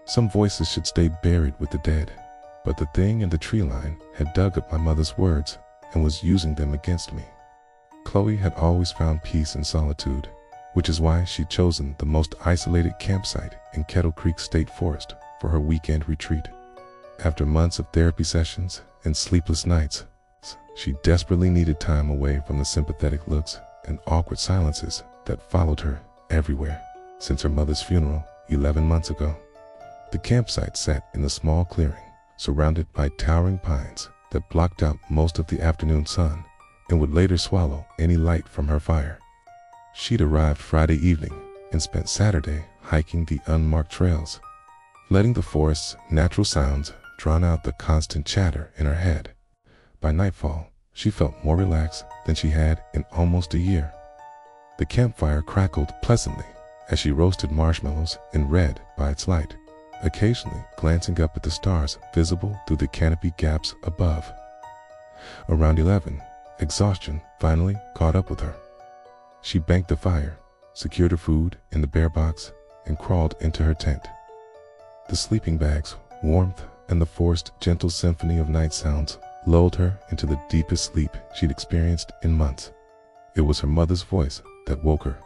Some voices should stay buried with the dead, but the thing in the tree line had dug up my mother's words and was using them against me. Chloe had always found peace in solitude, which is why she'd chosen the most isolated campsite in Kettle Creek State Forest for her weekend retreat. After months of therapy sessions and sleepless nights, she desperately needed time away from the sympathetic looks and awkward silences that followed her everywhere since her mother's funeral 11 months ago. The campsite sat in a small clearing, surrounded by towering pines that blocked out most of the afternoon sun and would later swallow any light from her fire. She'd arrived Friday evening and spent Saturday hiking the unmarked trails, letting the forest's natural sounds drown out the constant chatter in her head. By nightfall, she felt more relaxed than she had in almost a year. The campfire crackled pleasantly as she roasted marshmallows and read by its light, occasionally glancing up at the stars visible through the canopy gaps above. Around 11, exhaustion finally caught up with her. She banked the fire, secured her food in the bear box, and crawled into her tent. The sleeping bag's warmth and the forest's gentle symphony of night sounds lulled her into the deepest sleep she'd experienced in months. It was her mother's voice that woke her.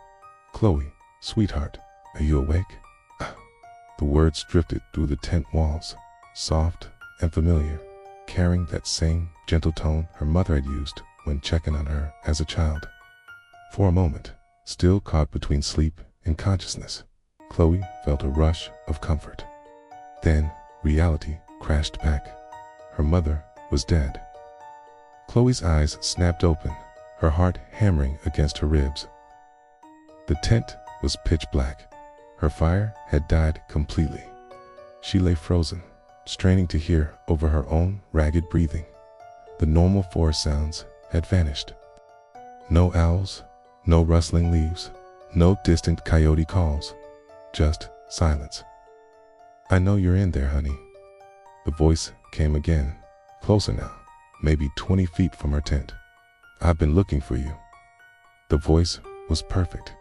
"Chloe, sweetheart, are you awake?" The words drifted through the tent walls, soft and familiar, carrying that same gentle tone her mother had used when checking on her as a child. For a moment, still caught between sleep and consciousness, Chloe felt a rush of comfort. Then reality crashed back. Her mother was dead. Chloe's eyes snapped open, her heart hammering against her ribs. The tent was pitch black. Her fire had died completely. She lay frozen, straining to hear over her own ragged breathing. The normal forest sounds had vanished. No owls, no rustling leaves, no distant coyote calls, just silence. "I know you're in there, honey." The voice came again, closer now, maybe 20 feet from her tent. "I've been looking for you." The voice was perfect.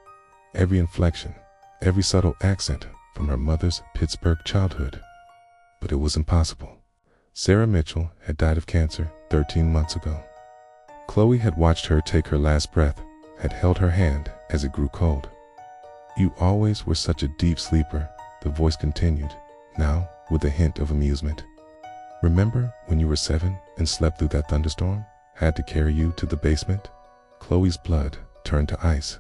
Every inflection, every subtle accent from her mother's Pittsburgh childhood. But it was impossible. Sarah Mitchell had died of cancer 13 months ago. Chloe had watched her take her last breath, had held her hand as it grew cold. "You always were such a deep sleeper," the voice continued, now with a hint of amusement. "Remember when you were 7 and slept through that thunderstorm? Had to carry you to the basement?" Chloe's blood turned to ice.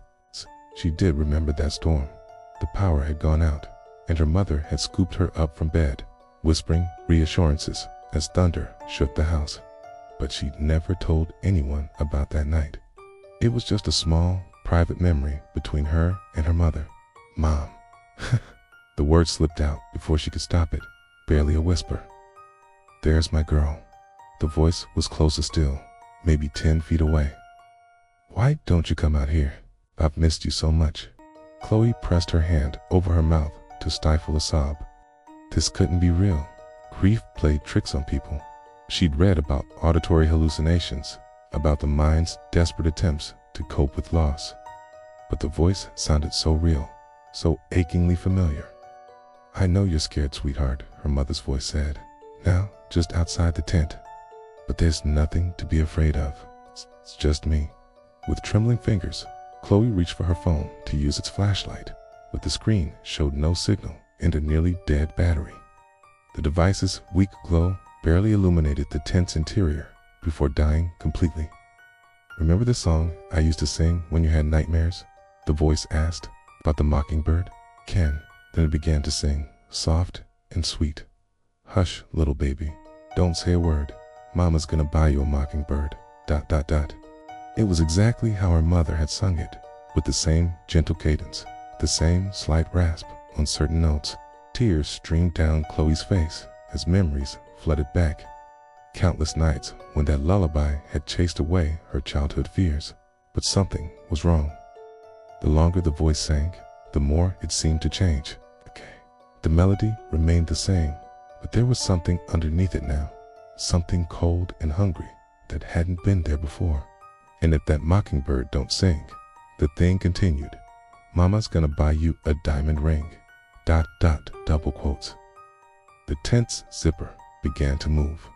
She did remember that storm. The power had gone out, and her mother had scooped her up from bed, whispering reassurances as thunder shook the house. But she'd never told anyone about that night. It was just a small, private memory between her and her mother. "Mom." The word slipped out before she could stop it, barely a whisper. "There's my girl." The voice was closer still, maybe 10 feet away. "Why don't you come out here? I've missed you so much." Chloe pressed her hand over her mouth to stifle a sob. This couldn't be real. Grief played tricks on people. She'd read about auditory hallucinations, about the mind's desperate attempts to cope with loss. But the voice sounded so real, so achingly familiar. "I know you're scared, sweetheart," her mother's voice said, now just outside the tent. "But there's nothing to be afraid of. It's just me." With trembling fingers, Chloe reached for her phone to use its flashlight, but the screen showed no signal and a nearly dead battery. The device's weak glow barely illuminated the tent's interior before dying completely. "Remember the song I used to sing when you had nightmares?" the voice asked. "About the mockingbird?" "Ken." Then it began to sing, soft and sweet. "Hush, little baby. Don't say a word. Mama's gonna buy you a mockingbird. ... It was exactly how her mother had sung it, with the same gentle cadence, the same slight rasp on certain notes. Tears streamed down Chloe's face as memories flooded back. Countless nights when that lullaby had chased away her childhood fears. But something was wrong. The longer the voice sang, the more it seemed to change. The melody remained the same, but there was something underneath it now, something cold and hungry that hadn't been there before. "And if that mockingbird don't sing," the thing continued, "Mama's gonna buy you a diamond ring. ... double quotes." The tent's zipper began to move.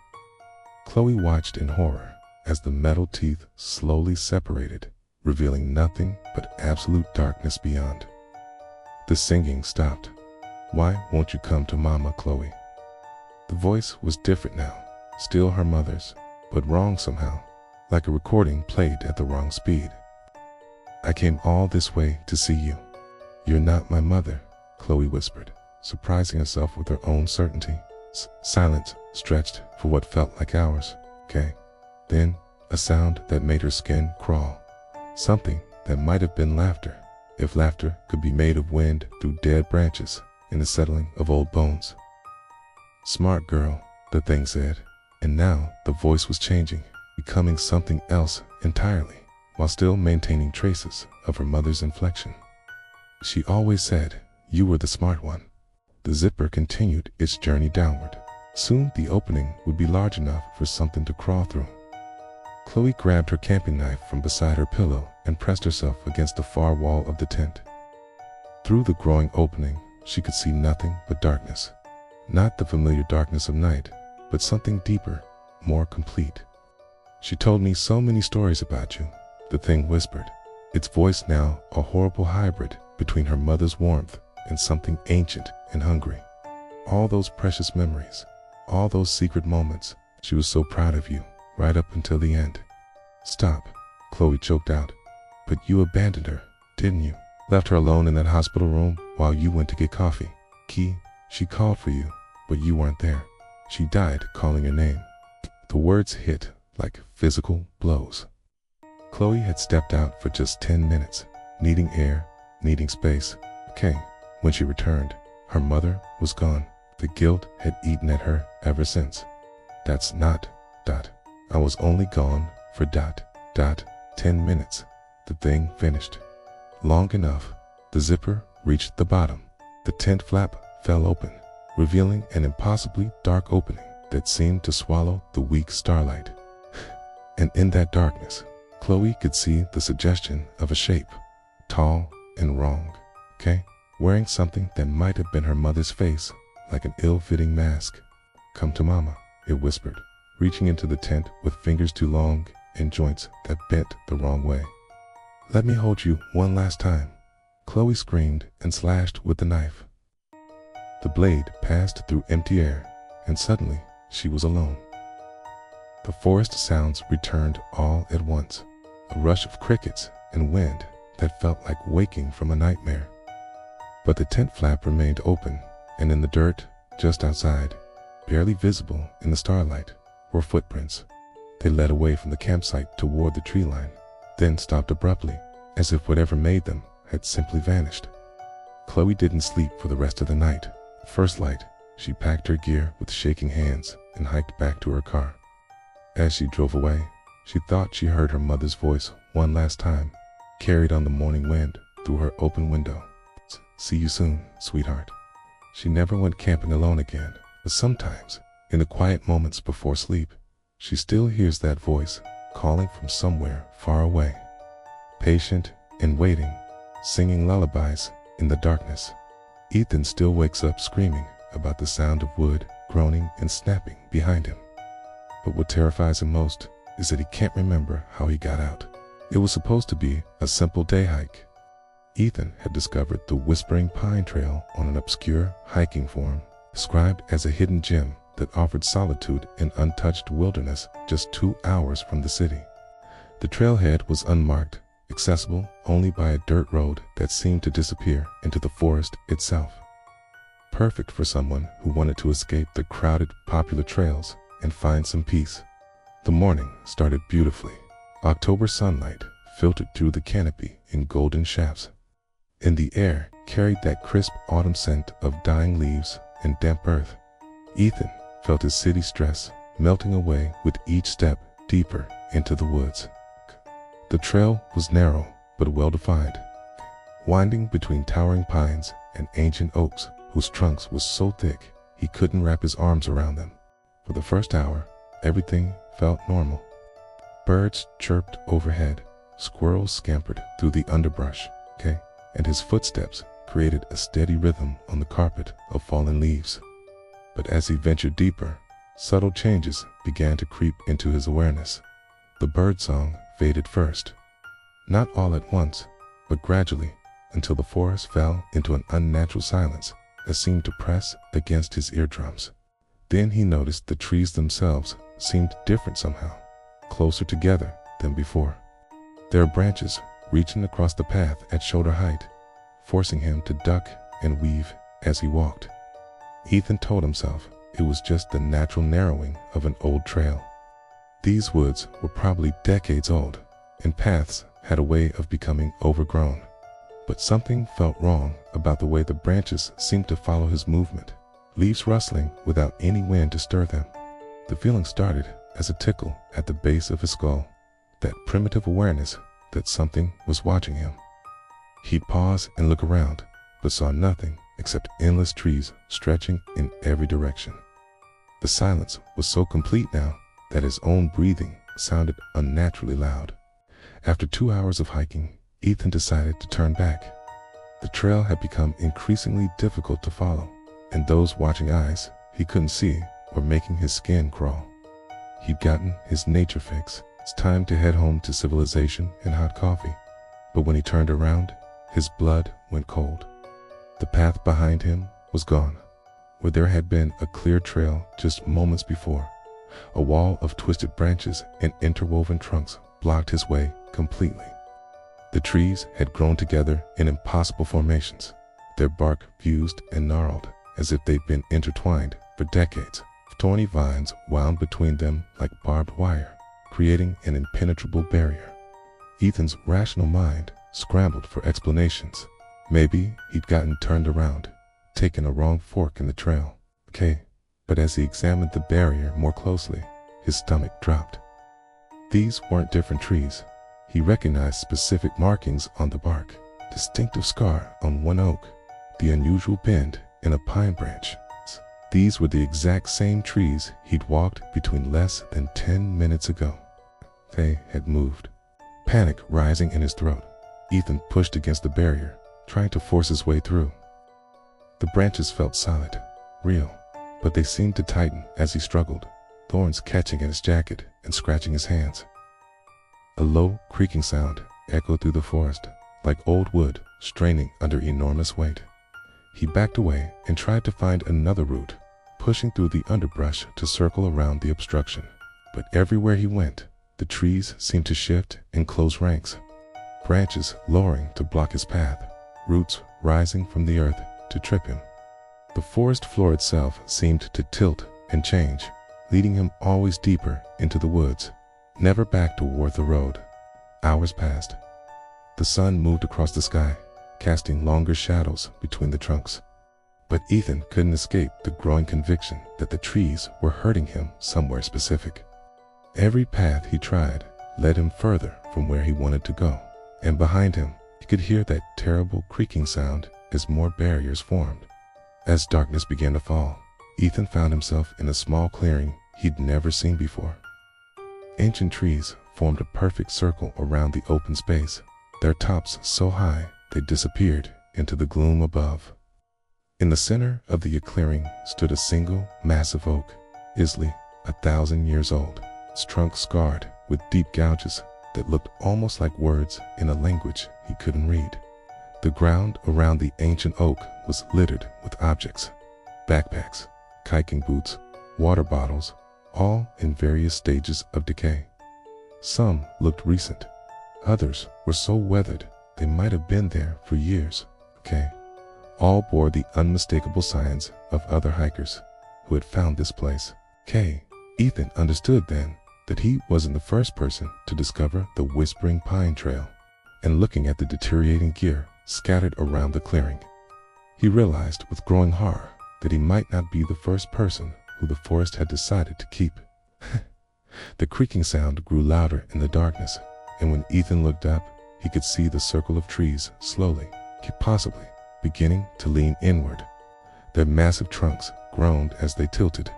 Chloe watched in horror as the metal teeth slowly separated, revealing nothing but absolute darkness beyond. The singing stopped. "Why won't you come to Mama, Chloe?" The voice was different now, still her mother's, but wrong somehow, like a recording played at the wrong speed. "I came all this way to see you." "You're not my mother," Chloe whispered, surprising herself with her own certainty. Silence stretched for what felt like hours. "Okay." Then a sound that made her skin crawl. Something that might have been laughter, if laughter could be made of wind through dead branches and the settling of old bones. "Smart girl," the thing said, and now the voice was changing, becoming something else entirely, while still maintaining traces of her mother's inflection. "She always said you were the smart one." The zipper continued its journey downward. Soon the opening would be large enough for something to crawl through. Chloe grabbed her camping knife from beside her pillow and pressed herself against the far wall of the tent. Through the growing opening, she could see nothing but darkness. Not the familiar darkness of night, but something deeper, more complete. "She told me so many stories about you," the thing whispered, its voice now a horrible hybrid between her mother's warmth and something ancient and hungry. "All those precious memories, all those secret moments. She was so proud of you, right up until the end." "Stop," Chloe choked out. "But you abandoned her, didn't you? Left her alone in that hospital room while you went to get coffee. Key, she called for you, but you weren't there. She died calling your name." The words hit like physical blows. Chloe had stepped out for just 10 minutes, needing air, needing space. Okay, when she returned, her mother was gone. The guilt had eaten at her ever since. "That's not, ... I was only gone for ... 10 minutes, the thing finished. Long enough. The zipper reached the bottom. The tent flap fell open, revealing an impossibly dark opening that seemed to swallow the weak starlight. And in that darkness, Chloe could see the suggestion of a shape, tall and wrong, wearing something that might have been her mother's face, like an ill-fitting mask. "Come to Mama," it whispered, reaching into the tent with fingers too long and joints that bent the wrong way. "Let me hold you one last time," Chloe screamed and slashed with the knife. The blade passed through empty air, and suddenly she was alone. The forest sounds returned all at once, a rush of crickets and wind that felt like waking from a nightmare. But the tent flap remained open, and in the dirt just outside, barely visible in the starlight, were footprints. They led away from the campsite toward the tree line, then stopped abruptly, as if whatever made them had simply vanished. Chloe didn't sleep for the rest of the night. First light, she packed her gear with shaking hands and hiked back to her car. As she drove away, she thought she heard her mother's voice one last time, carried on the morning wind through her open window. "See you soon, sweetheart." She never went camping alone again, but sometimes, in the quiet moments before sleep, she still hears that voice calling from somewhere far away. Patient and waiting, singing lullabies in the darkness. Ethan still wakes up screaming about the sound of wood groaning and snapping behind him. But what terrifies him most is that he can't remember how he got out. It was supposed to be a simple day hike. Ethan had discovered the Whispering Pine Trail on an obscure hiking forum, described as a hidden gem that offered solitude in untouched wilderness just 2 hours from the city. The trailhead was unmarked, accessible only by a dirt road that seemed to disappear into the forest itself. Perfect for someone who wanted to escape the crowded, popular trails and find some peace. The morning started beautifully. October sunlight filtered through the canopy in golden shafts. In the air carried that crisp autumn scent of dying leaves and damp earth. Ethan felt his city stress melting away with each step deeper into the woods. The trail was narrow but well-defined, winding between towering pines and ancient oaks whose trunks were so thick he couldn't wrap his arms around them. For the first hour, everything felt normal. Birds chirped overhead, squirrels scampered through the underbrush, and his footsteps created a steady rhythm on the carpet of fallen leaves. But as he ventured deeper, subtle changes began to creep into his awareness. The birdsong faded first. Not all at once, but gradually, until the forest fell into an unnatural silence that seemed to press against his eardrums. Then he noticed the trees themselves seemed different somehow, closer together than before. Their branches reaching across the path at shoulder height, forcing him to duck and weave as he walked. Ethan told himself it was just the natural narrowing of an old trail. These woods were probably decades old, and paths had a way of becoming overgrown. But something felt wrong about the way the branches seemed to follow his movement, leaves rustling without any wind to stir them. The feeling started as a tickle at the base of his skull, that primitive awareness that something was watching him. He'd pause and look around, but saw nothing except endless trees stretching in every direction. The silence was so complete now that his own breathing sounded unnaturally loud. After 2 hours of hiking, Ethan decided to turn back. The trail had become increasingly difficult to follow, and those watching eyes he couldn't see were making his skin crawl. He'd gotten his nature fix. It's time to head home to civilization and hot coffee. But when he turned around, his blood went cold. The path behind him was gone. Where there had been a clear trail just moments before, a wall of twisted branches and interwoven trunks blocked his way completely. The trees had grown together in impossible formations, their bark fused and gnarled as if they'd been intertwined for decades. Thorny vines wound between them like barbed wire, creating an impenetrable barrier. Ethan's rational mind scrambled for explanations. Maybe he'd gotten turned around, taken a wrong fork in the trail. Okay, but as he examined the barrier more closely, his stomach dropped. These weren't different trees. He recognized specific markings on the bark, distinctive scar on one oak, the unusual bend in a pine branch. These were the exact same trees he'd walked between less than 10 minutes ago. They had moved. Panic rising in his throat, Ethan pushed against the barrier, trying to force his way through. The branches felt solid, real, but they seemed to tighten as he struggled, thorns catching at his jacket and scratching his hands. A low, creaking sound echoed through the forest, like old wood straining under enormous weight. He backed away and tried to find another route, pushing through the underbrush to circle around the obstruction. But everywhere he went, the trees seemed to shift and close ranks, branches lowering to block his path, roots rising from the earth to trip him. The forest floor itself seemed to tilt and change, leading him always deeper into the woods, never back toward the road. Hours passed. The sun moved across the sky, casting longer shadows between the trunks. But Ethan couldn't escape the growing conviction that the trees were hurting him somewhere specific. Every path he tried led him further from where he wanted to go, and behind him he could hear that terrible creaking sound as more barriers formed. As darkness began to fall, Ethan found himself in a small clearing he'd never seen before. Ancient trees formed a perfect circle around the open space, their tops so high they disappeared into the gloom above. In the center of the clearing stood a single, massive oak, easily 1,000 years old, its trunk scarred with deep gouges that looked almost like words in a language he couldn't read. The ground around the ancient oak was littered with objects, backpacks, hiking boots, water bottles, all in various stages of decay. Some looked recent, others were so weathered they might have been there for years. All bore the unmistakable signs of other hikers who had found this place. Ethan understood then that he wasn't the first person to discover the Whispering Pine Trail, and looking at the deteriorating gear scattered around the clearing, he realized with growing horror that he might not be the first person who the forest had decided to keep. The creaking sound grew louder in the darkness, and when Ethan looked up, he could see the circle of trees slowly, possibly beginning to lean inward. Their massive trunks groaned as they tilted,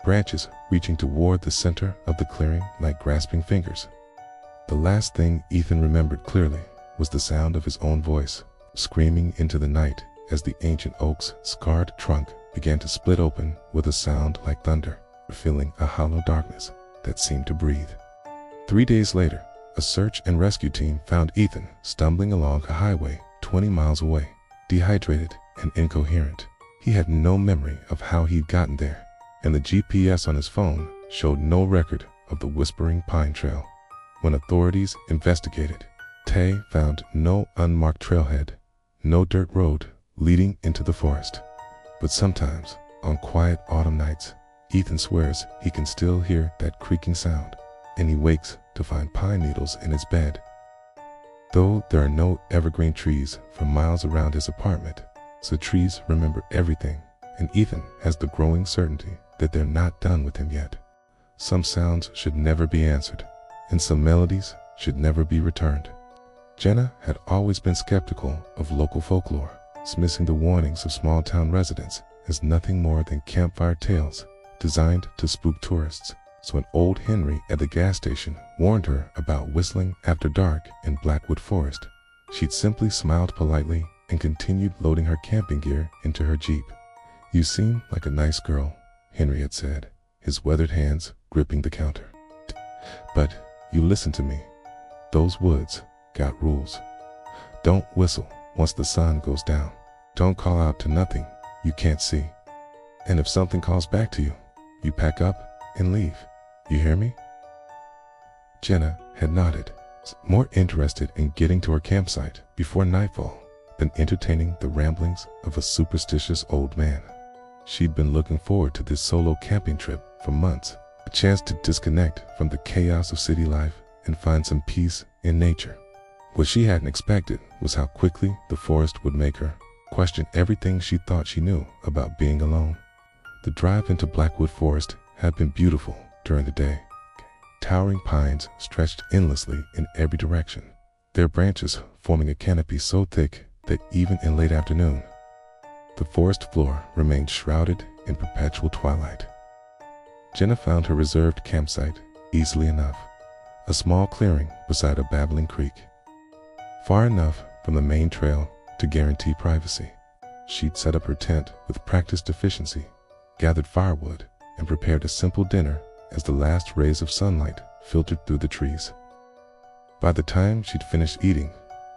branches reaching toward the center of the clearing like grasping fingers. The last thing Ethan remembered clearly was the sound of his own voice, screaming into the night as the ancient oak's scarred trunk began to split open with a sound like thunder, filling a hollow darkness that seemed to breathe. 3 days later, a search and rescue team found Ethan stumbling along a highway 20 miles away, dehydrated and incoherent. He had no memory of how he'd gotten there, and the GPS on his phone showed no record of the Whispering Pine Trail. When authorities investigated, Tay found no unmarked trailhead, no dirt road leading into the forest. But sometimes, on quiet autumn nights, Ethan swears he can still hear that creaking sound, and he wakes to find pine needles in his bed. Though there are no evergreen trees for miles around his apartment, the trees remember everything, and Ethan has the growing certainty that they're not done with him yet. Some sounds should never be answered, and some melodies should never be returned. Jenna had always been skeptical of local folklore, dismissing the warnings of small-town residents as nothing more than campfire tales designed to spook tourists. So when old Henry at the gas station warned her about whistling after dark in Blackwood Forest, she'd simply smiled politely and continued loading her camping gear into her Jeep. "You seem like a nice girl," Henry had said, his weathered hands gripping the counter. "But you listen to me. Those woods got rules. Don't whistle once the sun goes down. Don't call out to nothing you can't see. And if something calls back to you, you pack up and leave. You hear me?" Jenna had nodded, more interested in getting to her campsite before nightfall than entertaining the ramblings of a superstitious old man. She'd been looking forward to this solo camping trip for months, a chance to disconnect from the chaos of city life and find some peace in nature. What she hadn't expected was how quickly the forest would make her question everything she thought she knew about being alone. The drive into Blackwood Forest had been beautiful during the day. Towering pines stretched endlessly in every direction, their branches forming a canopy so thick that even in late afternoon, the forest floor remained shrouded in perpetual twilight. Jenna found her reserved campsite easily enough, a small clearing beside a babbling creek. Far enough from the main trail to guarantee privacy. She'd set up her tent with practiced efficiency, gathered firewood, and prepared a simple dinner as the last rays of sunlight filtered through the trees. By the time she'd finished eating,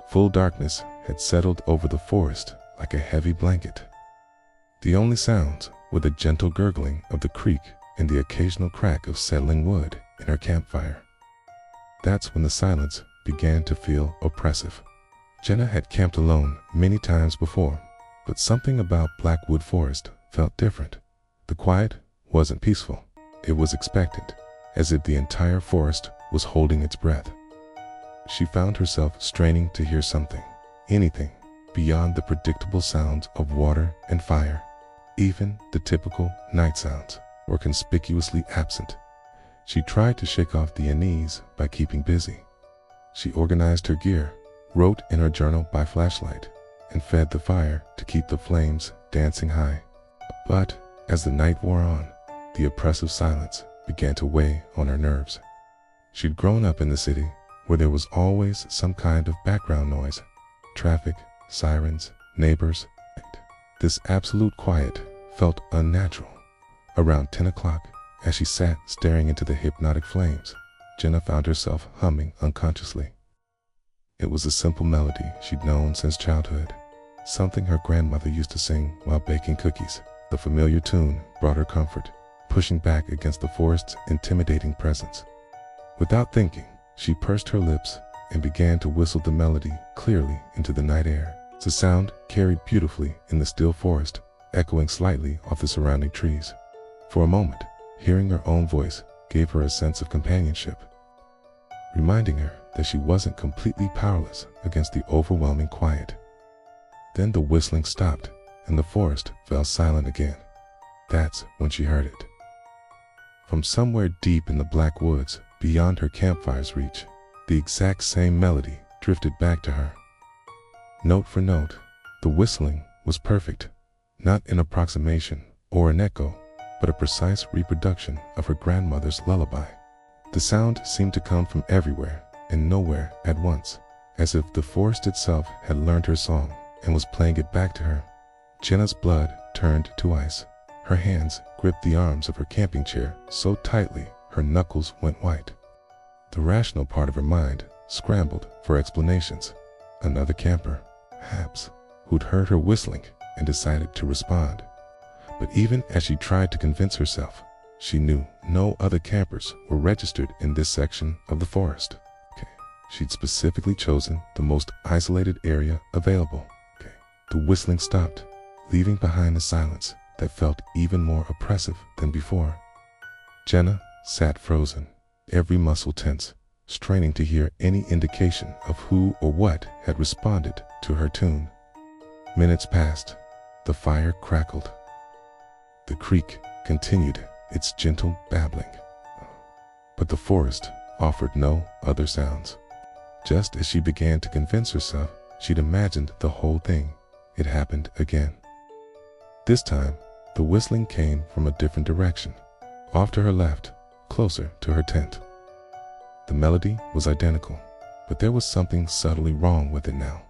full darkness had settled over the forest like a heavy blanket. The only sounds were the gentle gurgling of the creek and the occasional crack of settling wood in her campfire. That's when the silence began to feel oppressive. Jenna had camped alone many times before, but something about Blackwood Forest felt different. The quiet wasn't peaceful. It was expectant, as if the entire forest was holding its breath. She found herself straining to hear something, anything, beyond the predictable sounds of water and fire. Even the typical night sounds were conspicuously absent. She tried to shake off the unease by keeping busy. She organized her gear, wrote in her journal by flashlight, and fed the fire to keep the flames dancing high. But as the night wore on, the oppressive silence began to weigh on her nerves. She'd grown up in the city, where there was always some kind of background noise, traffic, sirens, neighbors. This absolute quiet felt unnatural. Around 10 o'clock, as she sat staring into the hypnotic flames, Jenna found herself humming unconsciously. It was a simple melody she'd known since childhood, something her grandmother used to sing while baking cookies. The familiar tune brought her comfort, pushing back against the forest's intimidating presence. Without thinking, she pursed her lips and began to whistle the melody clearly into the night air. The sound carried beautifully in the still forest, echoing slightly off the surrounding trees. For a moment, hearing her own voice gave her a sense of companionship, reminding her that she wasn't completely powerless against the overwhelming quiet. Then the whistling stopped, and the forest fell silent again. That's when she heard it. From somewhere deep in the black woods, beyond her campfire's reach, the exact same melody drifted back to her. Note for note, the whistling was perfect, not an approximation or an echo, but a precise reproduction of her grandmother's lullaby. The sound seemed to come from everywhere and nowhere at once, as if the forest itself had learned her song and was playing it back to her. Jenna's blood turned to ice. Her hands gripped the arms of her camping chair so tightly her knuckles went white. The rational part of her mind scrambled for explanations. Another camper, perhaps, who'd heard her whistling and decided to respond. But even as she tried to convince herself, she knew no other campers were registered in this section of the forest. She'd specifically chosen the most isolated area available. The whistling stopped, leaving behind a silence that felt even more oppressive than before. Jenna sat frozen, every muscle tense, straining to hear any indication of who or what had responded to her tune. Minutes passed. The fire crackled. The creek continued its gentle babbling. But the forest offered no other sounds. Just as she began to convince herself she'd imagined the whole thing, it happened again. This time, the whistling came from a different direction, off to her left, closer to her tent. The melody was identical, but there was something subtly wrong with it now.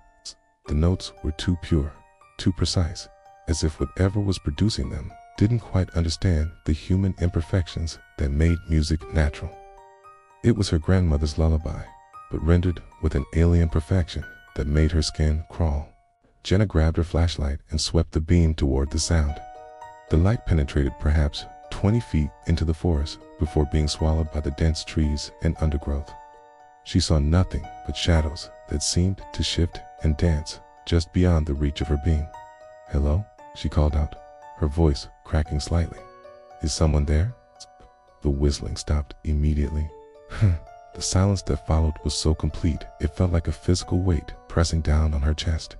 The notes were too pure, too precise, as if whatever was producing them didn't quite understand the human imperfections that made music natural. It was her grandmother's lullaby, but rendered with an alien perfection that made her skin crawl. Jenna grabbed her flashlight and swept the beam toward the sound. The light penetrated perhaps 20 feet into the forest before being swallowed by the dense trees and undergrowth. She saw nothing but shadows that seemed to shift and dance just beyond the reach of her beam. "Hello?" she called out, her voice cracking slightly. "Is someone there?" The whistling stopped immediately. The silence that followed was so complete it felt like a physical weight pressing down on her chest.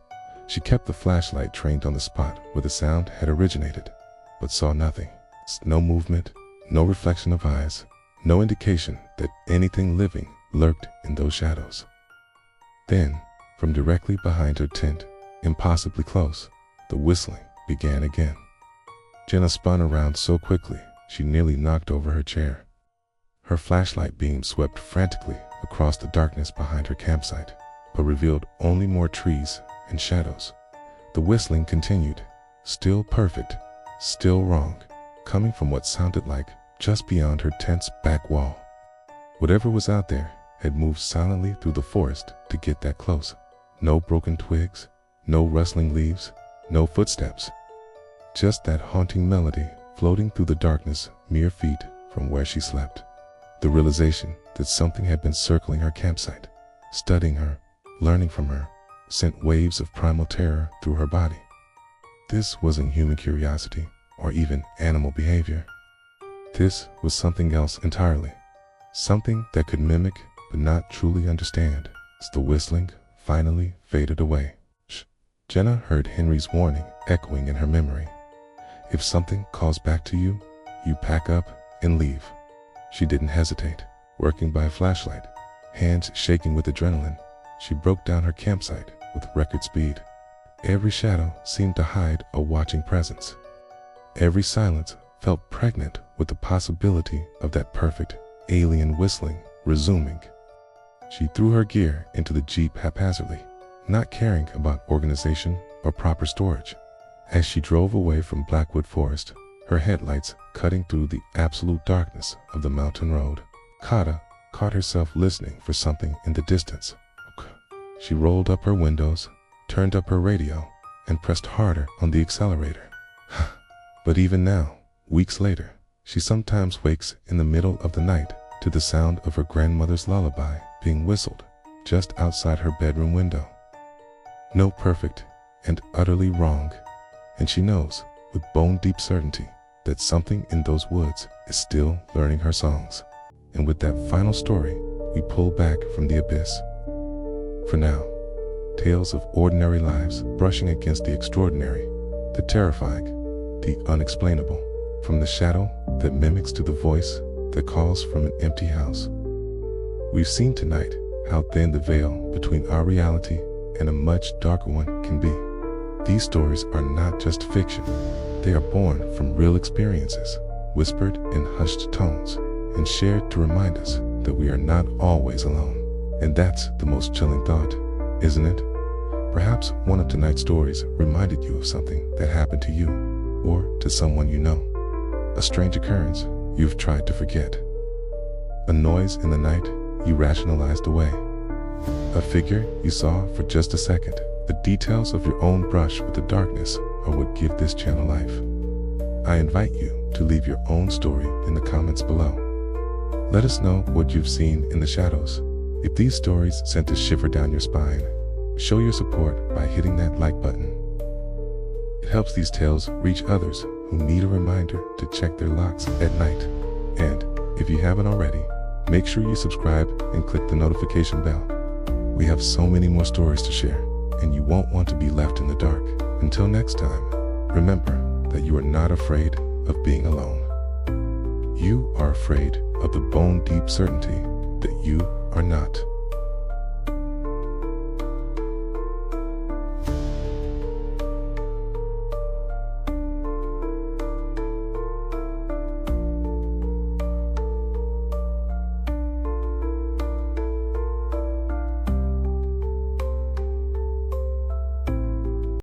She kept the flashlight trained on the spot where the sound had originated, but saw nothing. No movement, no reflection of eyes, no indication that anything living lurked in those shadows. Then, from directly behind her tent, impossibly close, the whistling began again. Jenna spun around so quickly she nearly knocked over her chair. Her flashlight beam swept frantically across the darkness behind her campsite, but revealed only more trees and shadows. The whistling continued, still perfect, still wrong, coming from what sounded like just beyond her tent's back wall. Whatever was out there had moved silently through the forest to get that close. No broken twigs, no rustling leaves, no footsteps. Just that haunting melody floating through the darkness mere feet from where she slept. The realization that something had been circling her campsite, studying her, learning from her, sent waves of primal terror through her body. This wasn't human curiosity or even animal behavior. This was something else entirely. Something that could mimic but not truly understand. As the whistling finally faded away, Jenna heard Henry's warning echoing in her memory. If something calls back to you, you pack up and leave. She didn't hesitate. Working by a flashlight, hands shaking with adrenaline, she broke down her campsite with record speed. Every shadow seemed to hide a watching presence. Every silence felt pregnant with the possibility of that perfect alien whistling resuming. She threw her gear into the Jeep haphazardly, not caring about organization or proper storage. As she drove away from Blackwood Forest, her headlights cutting through the absolute darkness of the mountain road, Kata caught herself listening for something in the distance. She rolled up her windows, turned up her radio, and pressed harder on the accelerator. But even now, weeks later, she sometimes wakes in the middle of the night to the sound of her grandmother's lullaby being whistled just outside her bedroom window. No perfect and utterly wrong, and she knows with bone-deep certainty that something in those woods is still learning her songs. And with that final story, we pull back from the abyss. For now, tales of ordinary lives brushing against the extraordinary, the terrifying, the unexplainable, from the shadow that mimics to the voice that calls from an empty house. We've seen tonight how thin the veil between our reality and a much darker one can be. These stories are not just fiction. They are born from real experiences, whispered in hushed tones, and shared to remind us that we are not always alone. And that's the most chilling thought, isn't it? Perhaps one of tonight's stories reminded you of something that happened to you, or to someone you know. A strange occurrence you've tried to forget. A noise in the night you rationalized away. A figure you saw for just a second. The details of your own brush with the darkness are what give this channel life. I invite you to leave your own story in the comments below. Let us know what you've seen in the shadows. If these stories sent a shiver down your spine, show your support by hitting that like button. It helps these tales reach others who need a reminder to check their locks at night. And if you haven't already, make sure you subscribe and click the notification bell. We have so many more stories to share, and you won't want to be left in the dark. Until next time, remember that you are not afraid of being alone. You are afraid of the bone-deep certainty that you are not.